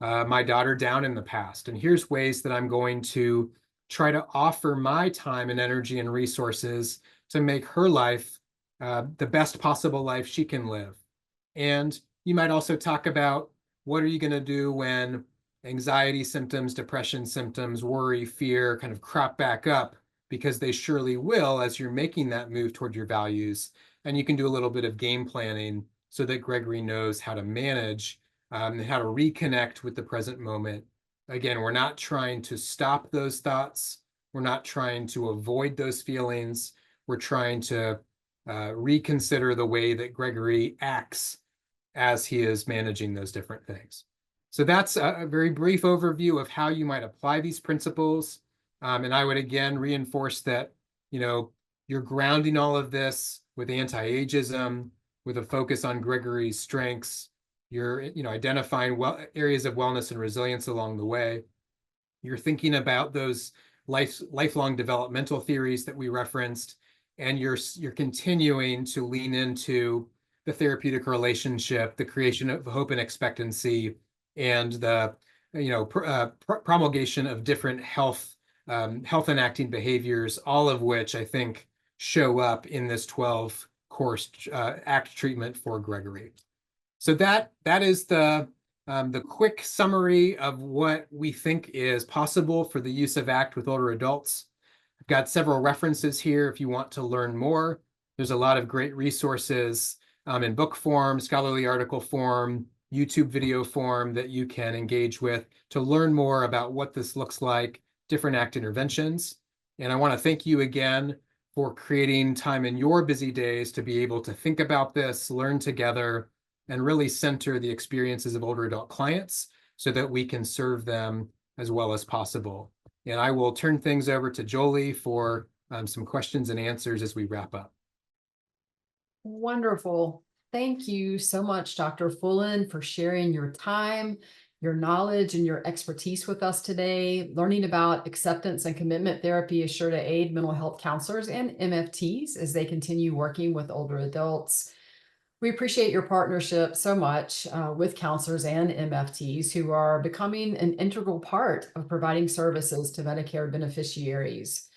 my daughter down in the past. And here's ways that I'm going to try to offer my time and energy and resources to make her life the best possible life she can live. And you might also talk about what are you going to do when anxiety symptoms, depression symptoms, worry, fear kind of crop back up, because they surely will as you're making that move toward your values. And you can do a little bit of game planning so that Gregory knows how to manage and how to reconnect with the present moment. Again, we're not trying to stop those thoughts. We're not trying to avoid those feelings. We're trying to reconsider the way that Gregory acts as he is managing those different things. So that's a very brief overview of how you might apply these principles. And I would again reinforce that, you're grounding all of this with anti-ageism, with a focus on Gregory's strengths. You're, identifying areas of wellness and resilience along the way. You're thinking about those lifelong developmental theories that we referenced, and you're continuing to lean into the therapeutic relationship, the creation of hope and expectancy, and the promulgation of different health enacting behaviors, all of which I think show up in this 12-course ACT treatment for Gregory. So that is the quick summary of what we think is possible for the use of ACT with older adults. I've got several references here if you want to learn more. There's a lot of great resources in book form, scholarly article form, YouTube video form that you can engage with to learn more about what this looks like, different ACT interventions. And I want to thank you again for creating time in your busy days to be able to think about this, learn together, and really center the experiences of older adult clients so that we can serve them as well as possible. And I will turn things over to Jolie for some questions and answers as we wrap up. Wonderful. Thank you so much, Dr. Fullen, for sharing your time, your knowledge, and your expertise with us today. Learning about acceptance and commitment therapy is sure to aid mental health counselors and MFTs as they continue working with older adults. We appreciate your partnership so much with counselors and MFTs who are becoming an integral part of providing services to Medicare beneficiaries.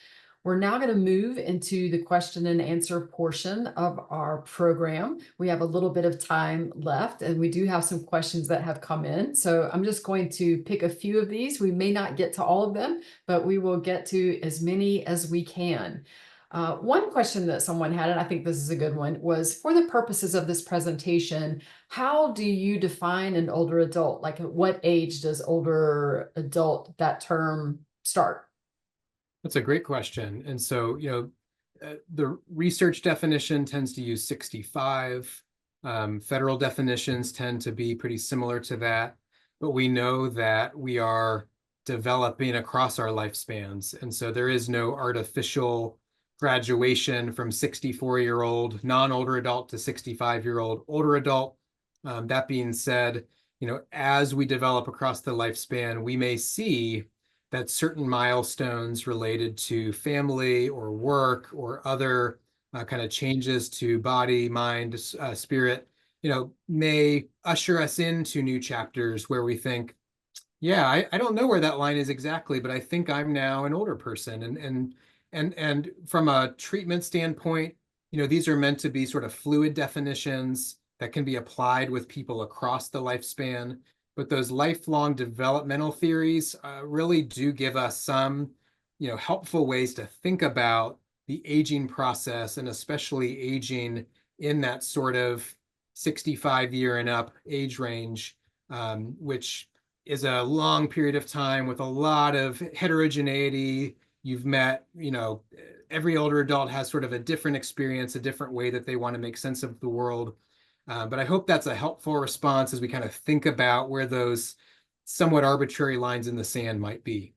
We're now going to move into the question and answer portion of our program. We have a little bit of time left, and we do have some questions that have come in. So I'm just going to pick a few of these. We may not get to all of them, but we will get to as many as we can. One question that someone had, and I think this is a good one, was for the purposes of this presentation, how do you define an older adult? Like at what age does older adult, that term, start? That's a great question. And so, the research definition tends to use 65. Federal definitions tend to be pretty similar to that. But we know that we are developing across our lifespans. And so there is no artificial graduation from 64-year-old non-older adult to 65-year-old older adult. That being said, as we develop across the lifespan, we may see that certain milestones related to family or work or other kind of changes to body, mind, spirit, may usher us into new chapters where we think, yeah, I don't know where that line is exactly, but I think I'm now an older person. And from a treatment standpoint, these are meant to be sort of fluid definitions that can be applied with people across the lifespan. But those lifelong developmental theories really do give us some, helpful ways to think about the aging process, and especially aging in that sort of 65-year and up age range, which is a long period of time with a lot of heterogeneity. You've met, every older adult has sort of a different experience, a different way that they want to make sense of the world. But I hope that's a helpful response as we kind of think about where those somewhat arbitrary lines in the sand might be.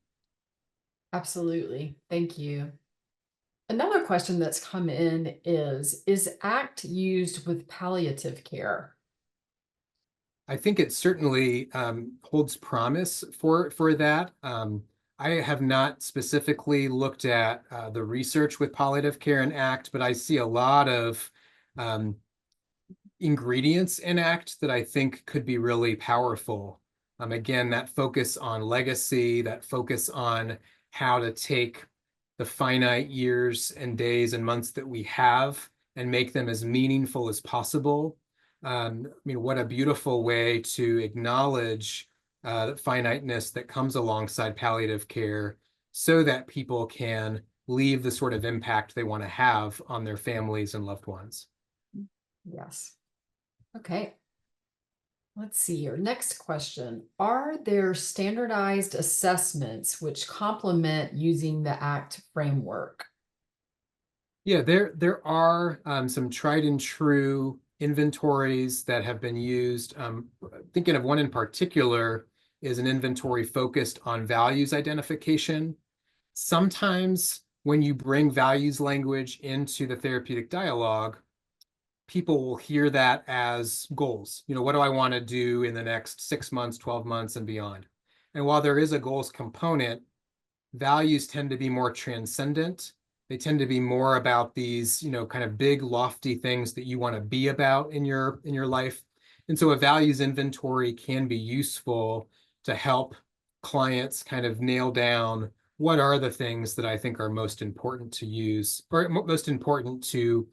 Absolutely. Thank you. Another question that's come in is ACT used with palliative care? I think it certainly holds promise for that. I have not specifically looked at the research with palliative care and ACT, but I see a lot of ingredients in ACT that I think could be really powerful. Again, that focus on legacy, that focus on how to take the finite years and days and months that we have and make them as meaningful as possible. What a beautiful way to acknowledge the finiteness that comes alongside palliative care so that people can leave the sort of impact they want to have on their families and loved ones. Yes. Okay. Let's see here. Next question. Are there standardized assessments which complement using the ACT framework? Yeah, there are some tried and true inventories that have been used. Thinking of one in particular is an inventory focused on values identification. Sometimes when you bring values language into the therapeutic dialogue, people will hear that as goals. What do I want to do in the next 6 months, 12 months, and beyond? And while there is a goals component, values tend to be more transcendent. They tend to be more about these, kind of big, lofty things that you want to be about in your life. And so a values inventory can be useful to help clients kind of nail down what are the things that I think are most important to use or most important to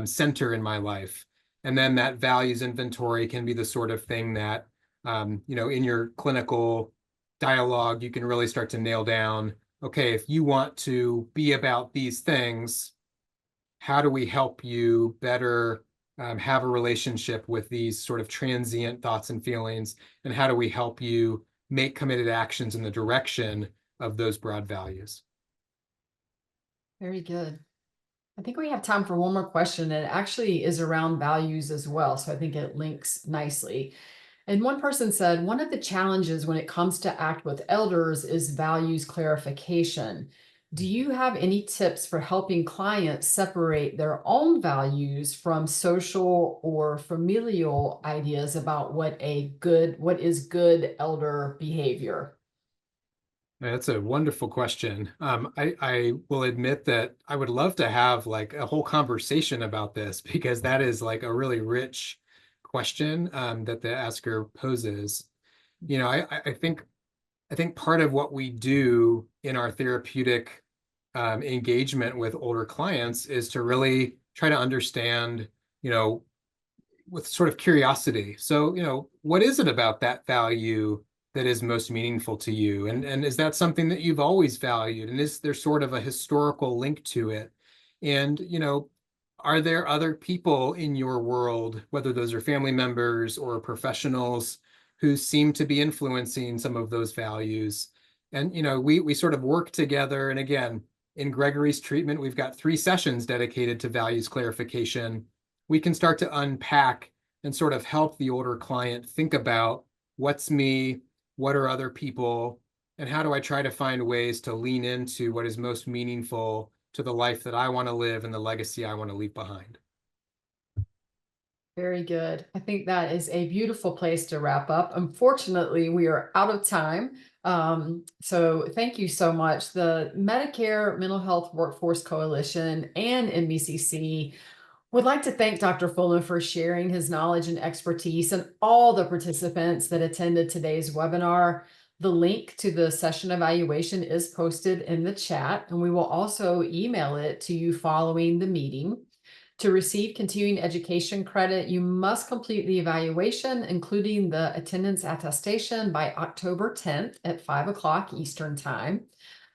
center in my life. And then that values inventory can be the sort of thing that, in your clinical dialogue, you can really start to nail down, okay, if you want to be about these things, how do we help you better have a relationship with these sort of transient thoughts and feelings? And how do we help you make committed actions in the direction of those broad values? Very good. I think we have time for one more question. And it actually is around values as well. So I think it links nicely. And one person said, one of the challenges when it comes to ACT with elders is values clarification. Do you have any tips for helping clients separate their own values from social or familial ideas about what is good elder behavior? That's a wonderful question. I will admit that I would love to have like a whole conversation about this because that is like a really rich question that the asker poses. I think part of what we do in our therapeutic engagement with older clients is to really try to understand, with sort of curiosity. So, what is it about that value that is most meaningful to you? And is that something that you've always valued? And is there sort of a historical link to it? And, are there other people in your world, whether those are family members or professionals, who seem to be influencing some of those values? And, we sort of work together. And again, in Gregory's treatment, we've got 3 sessions dedicated to values clarification. We can start to unpack and sort of help the older client think about what's me, what are other people, and how do I try to find ways to lean into what is most meaningful to the life that I want to live and the legacy I want to leave behind. Very good. I think that is a beautiful place to wrap up. Unfortunately, we are out of time. So thank you so much. The Medicare Mental Health Workforce Coalition and MBCC would like to thank Dr. Fullen for sharing his knowledge and expertise and all the participants that attended today's webinar. The link to the session evaluation is posted in the chat, and we will also email it to you following the meeting. To receive continuing education credit, you must complete the evaluation, including the attendance attestation, by October 10th at 5 o'clock Eastern Time.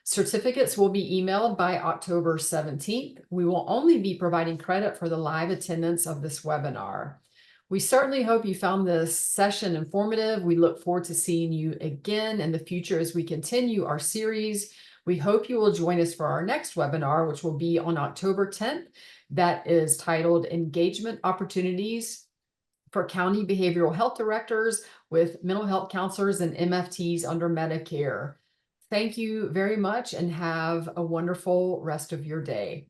Certificates will be emailed by October 17th. We will only be providing credit for the live attendance of this webinar. We certainly hope you found this session informative. We look forward to seeing you again in the future as we continue our series. We hope you will join us for our next webinar, which will be on October 10th. That is titled Engagement Opportunities for County Behavioral Health Directors with Mental Health Counselors and MFTs under Medicare. Thank you very much and have a wonderful rest of your day.